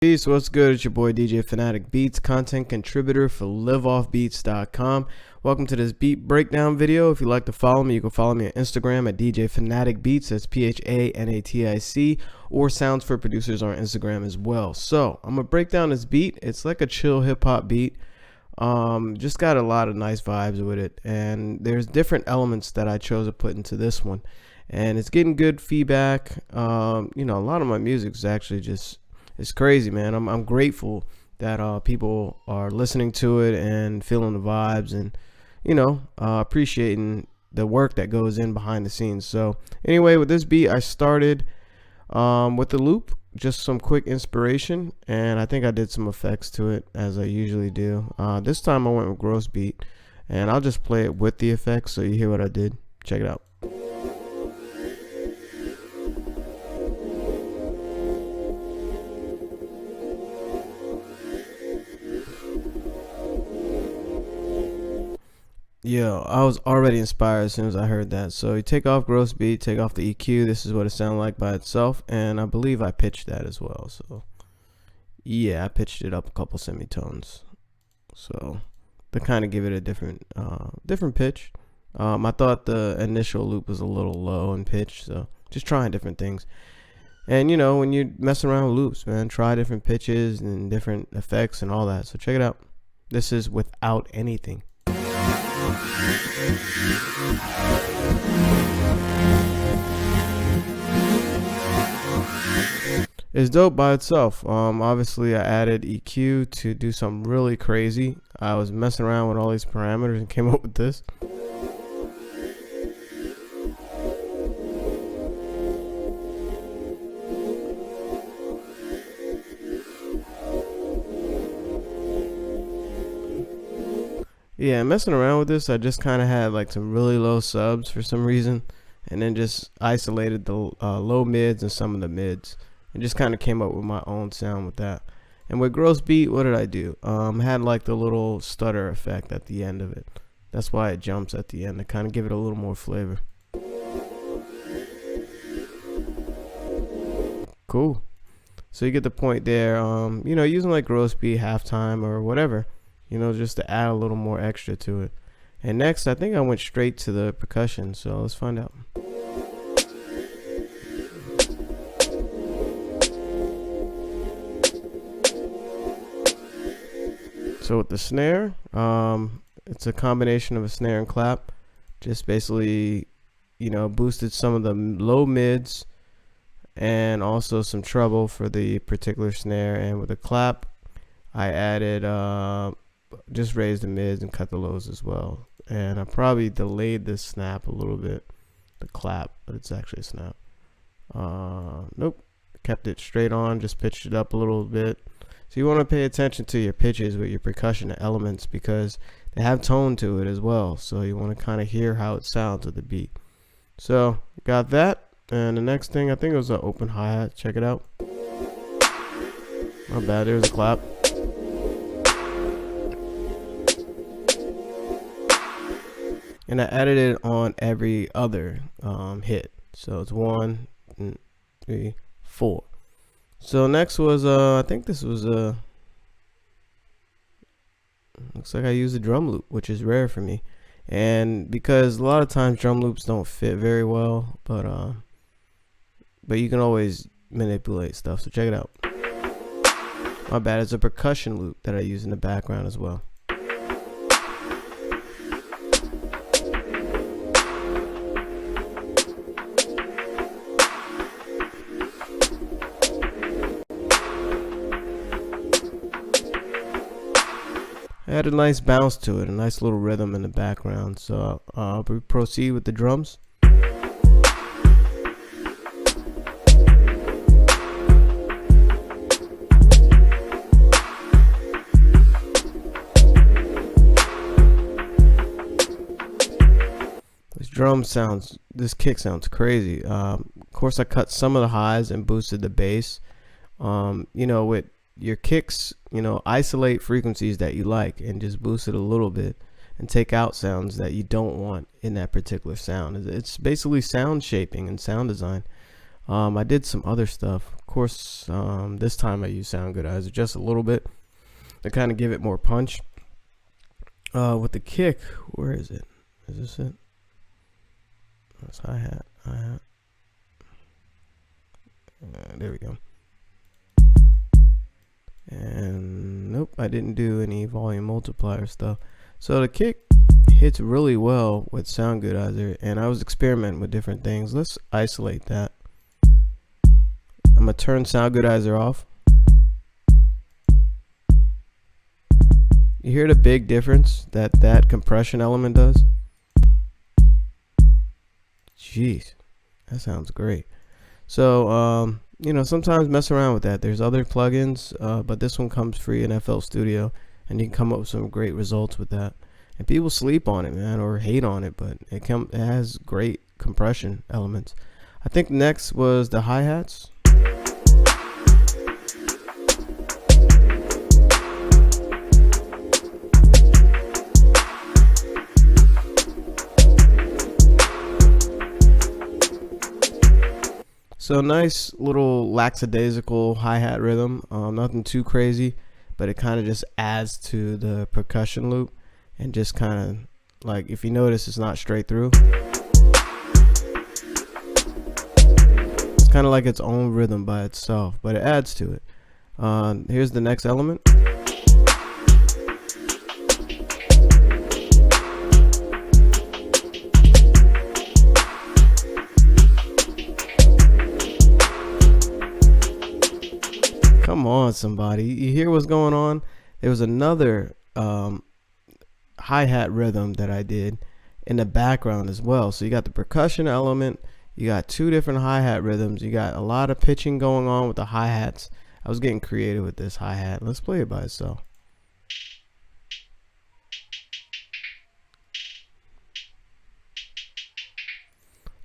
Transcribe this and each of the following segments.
Peace, what's good? It's your boy DJ Fanatic Beats, content contributor for LiveOffBeats.com. Welcome to this beat breakdown video. If you'd like to follow me, you can follow me on Instagram at DJ Fanatic Beats. That's PHANATIC, or Sounds for Producers on Instagram as well. So I'm gonna break down this beat. It's like a chill hip hop beat. Just got a lot of nice vibes with it, and there's different elements that I chose to put into this one, and it's getting good feedback. A lot of my music is actually just, it's crazy, man. I'm grateful that people are listening to it and feeling the vibes, and appreciating the work that goes in behind the scenes. So anyway, with this beat, I started with the loop, just some quick inspiration, and I think I did some effects to it as I usually do. This time I went with gross beat, and I'll just play it with the effects so you hear what I did. Check it out. Yo, I was already inspired as soon as I heard that. So you take off gross beat, take off the EQ. This is what it sounded like by itself, and I believe I pitched that as well. So yeah, I pitched it up a couple semitones, so to kind of give it a different pitch. I thought the initial loop was a little low in pitch, so just trying different things. And when you mess around with loops, man, try different pitches and different effects and all that. So check it out. This is without anything. It's dope by itself. Obviously I added EQ to do something really crazy. I was messing around with all these parameters and came up with this. Yeah, messing around with this, I just kind of had like some really low subs for some reason, and then just isolated the low mids and some of the mids, and just kind of came up with my own sound with that. And with gross beat, what did I do? Had like the little stutter effect at the end of it. That's why it jumps at the end, to kind of give it a little more flavor. Cool. So you get the point there. Using like gross beat, halftime, or whatever, just to add a little more extra to it. And next, I think I went straight to the percussion, so let's find out. So with the snare, it's a combination of a snare and clap. Just basically, boosted some of the low mids and also some treble for the particular snare. And with the clap, I added just raised the mids and cut the lows as well. And I probably delayed this snap a little bit, the clap, but it's actually a snap. Nope, kept it straight on, just pitched it up a little bit. So you want to pay attention to your pitches with your percussion elements, because they have tone to it as well. So you want to kind of hear how it sounds with the beat. So got that, and the next thing, I think it was an open hi-hat. Check it out. Not bad, there's a clap. And I added it on every other hit. So it's 1, 2, 3, 4. So next was I think this was looks like I used a drum loop, which is rare for me, and because a lot of times drum loops don't fit very well, but you can always manipulate stuff. So check it out. My bad, it's a percussion loop that I use in the background as well. I had a nice bounce to it, a nice little rhythm in the background. So we proceed with the drums. This kick sounds crazy. Of course, I cut some of the highs and boosted the bass. With your kicks, isolate frequencies that you like and just boost it a little bit, and take out sounds that you don't want in that particular sound. It's basically sound shaping and sound design. I did some other stuff. Of course, this time I used Sound Goodizer just a little bit to kind of give it more punch. With the kick, where is it? Is this it? That's hi-hat. There we go. And nope, I didn't do any volume multiplier stuff. So the kick hits really well with Sound Goodizer, and I was experimenting with different things. Let's isolate that. I'm gonna turn Sound Goodizer off. You hear the big difference that compression element does? Jeez, that sounds great. So you know, sometimes mess around with that. There's other plugins, but this one comes free in FL Studio, and you can come up with some great results with that. And people sleep on it, man, or hate on it, but it has great compression elements. I think next was the hi-hats. So nice little lackadaisical hi-hat rhythm, nothing too crazy, but it kind of just adds to the percussion loop, and just kind of like, if you notice, it's not straight through. It's kind of like its own rhythm by itself, but it adds to it. Here's the next element. Come on, somebody. You hear what's going on? There was another hi-hat rhythm that I did in the background as well. So you got the percussion element, you got two different hi-hat rhythms, you got a lot of pitching going on with the hi-hats. I was getting creative with this hi-hat. Let's play it by itself.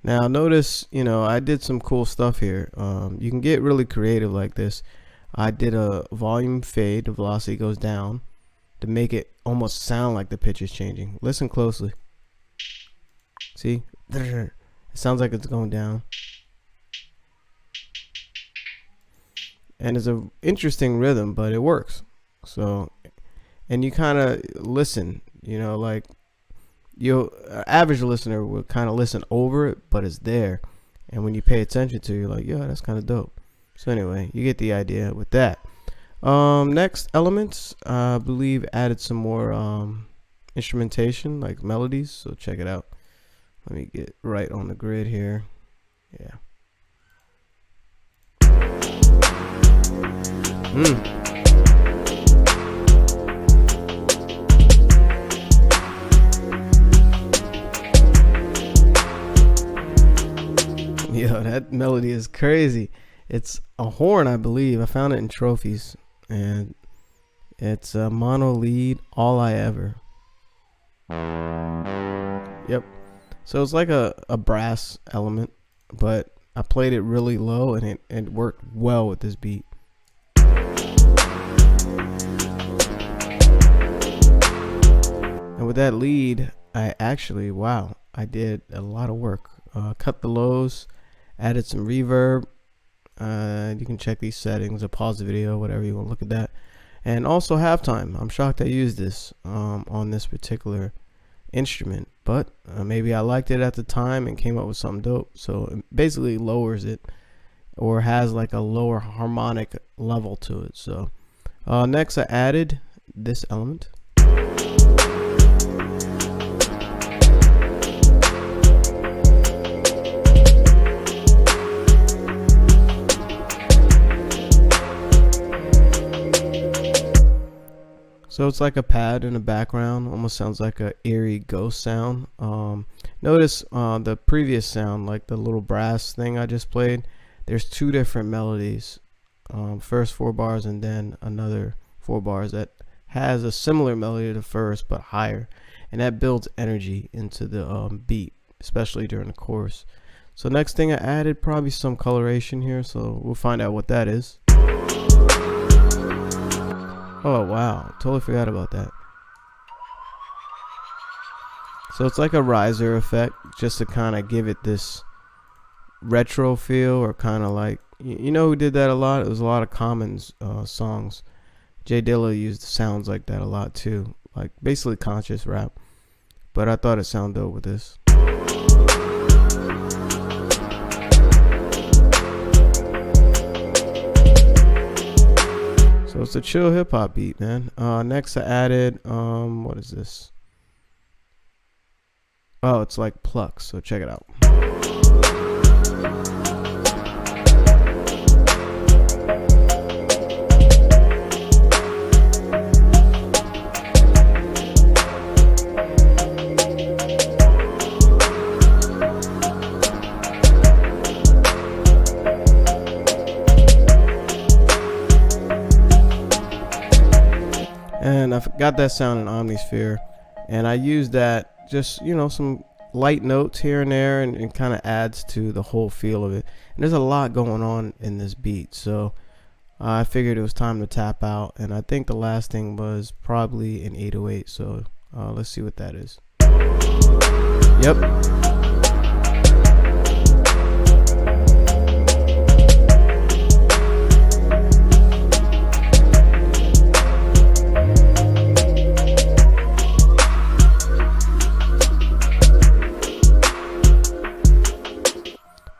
Now notice, you know, I did some cool stuff here. You can get really creative like this. I did a volume fade, the velocity goes down to make it almost sound like the pitch is changing. Listen closely. See? It sounds like it's going down. And it's an interesting rhythm, but it works. So, and you kind of listen, you know, like average listener will kind of listen over it, but it's there. And when you pay attention to it, you're like, yeah, that's kind of dope. So anyway, you get the idea with that. Next elements, I believe added some more instrumentation, like melodies. So check it out. Let me get right on the grid here. Yeah. Yo, that melody is crazy. It's a horn, I believe. I found it in trophies, and it's a mono lead, All I Ever. Yep. So it's like a brass element, but I played it really low, and it worked well with this beat. And with that lead, I actually, wow, I did a lot of work. Cut the lows, added some reverb. You can check these settings or pause the video, whatever you want to look at that. And also halftime. I'm shocked I used this on this particular instrument, but maybe I liked it at the time and came up with something dope. So it basically lowers it, or has like a lower harmonic level to it. So next I added this element. So it's like a pad in the background, almost sounds like a eerie ghost sound. Notice the previous sound, like the little brass thing I just played, there's two different melodies. First 4 bars and then another 4 bars that has a similar melody to the first but higher, and that builds energy into the beat, especially during the chorus. So next thing I added, probably some coloration here, so we'll find out what that is. Oh wow, totally forgot about that. So it's like a riser effect, just to kind of give it this retro feel, or kind of like, you know who did that a lot? It was a lot of Common's songs. Jay Dilla used sounds like that a lot too, like basically conscious rap. But I thought it sounded dope with this. So it's a chill hip hop beat, man. Next I added, what is this? Oh, it's like Plucks, so check it out. And I got that sound in Omnisphere, and I used that, just, you know, some light notes here and there, and kind of adds to the whole feel of it. And there's a lot going on in this beat, so I figured it was time to tap out. And I think the last thing was probably an 808, so let's see what that is. Yep.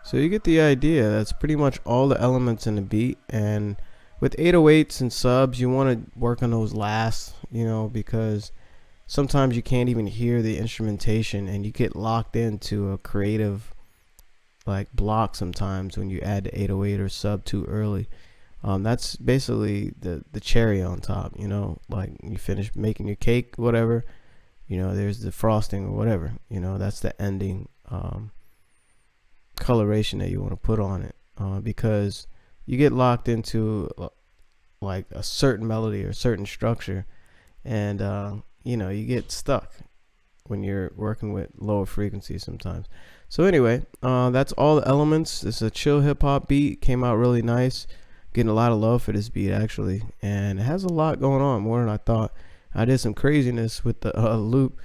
So you get the idea. That's pretty much all the elements in the beat. And with 808s and subs, you want to work on those last, you know, because sometimes you can't even hear the instrumentation, and you get locked into a creative like block sometimes when you add the 808 or sub too early. That's basically the cherry on top, you know, like you finish making your cake, whatever, you know, there's the frosting or whatever, you know, that's the ending coloration that you want to put on it, because you get locked into like a certain melody or certain structure, and you know, you get stuck when you're working with lower frequencies sometimes. So anyway, that's all the elements. This is a chill hip hop beat, came out really nice, getting a lot of love for this beat actually, and it has a lot going on, more than I thought. I did some craziness with the loop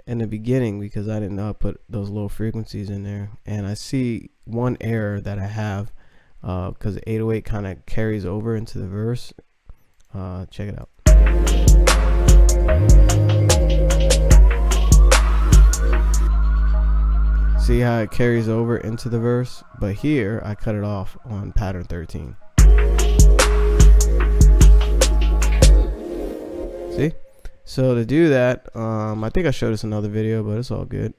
in the beginning because I didn't know I put those low frequencies in there, and I see one error that I have because the 808 kind of carries over into the verse. Check it out. See how it carries over into the verse, but here I cut it off on pattern 13. See? So to do that, I think I showed this in another video, but it's all good.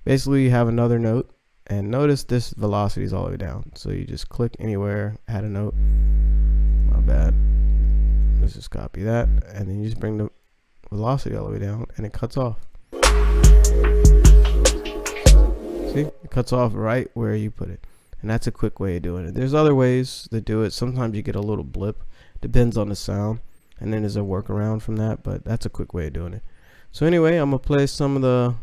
Basically you have another note, and notice this velocity is all the way down. So you just click anywhere, add a note. My bad. Let's just copy that, and then you just bring the velocity all the way down, and it cuts off. See? It cuts off right where you put it. And that's a quick way of doing it. There's other ways to do it. Sometimes you get a little blip. Depends on the sound. And then there's a workaround from that, but that's a quick way of doing it. So anyway, I'm going to play some of the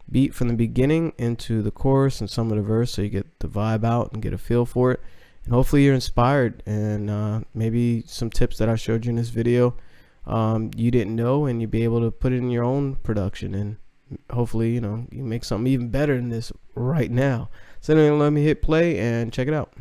beat from the beginning into the chorus and some of the verse, so you get the vibe out and get a feel for it. And hopefully you're inspired, and maybe some tips that I showed you in this video you didn't know, and you'll be able to put it in your own production, and hopefully, you know, you make something even better than this right now. So anyway, let me hit play and check it out.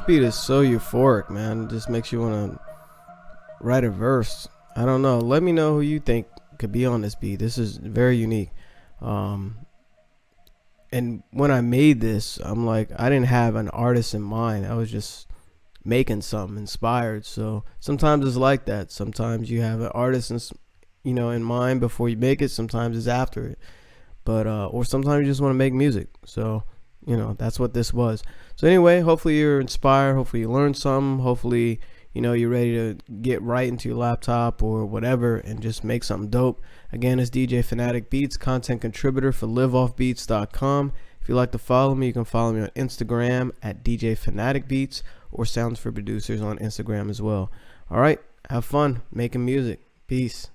beat is so euphoric, man. It just makes you want to write a verse. I don't know. Let me know who you think could be on this beat. This is very unique. And when I made this, I'm like, I didn't have an artist in mind. I was just making something inspired. So sometimes it's like that. Sometimes you have an artist in mind before you make it. Sometimes it's after it. But or sometimes you just want to make music. So that's what this was. So anyway, hopefully you're inspired. Hopefully you learned something. Hopefully you're ready to get right into your laptop or whatever and just make something dope. Again, it's DJ Fanatic Beats, content contributor for LiveOffBeats.com. If you'd like to follow me, you can follow me on Instagram at DJ Fanatic Beats or Sounds for Producers on Instagram as well. All right, have fun making music. Peace.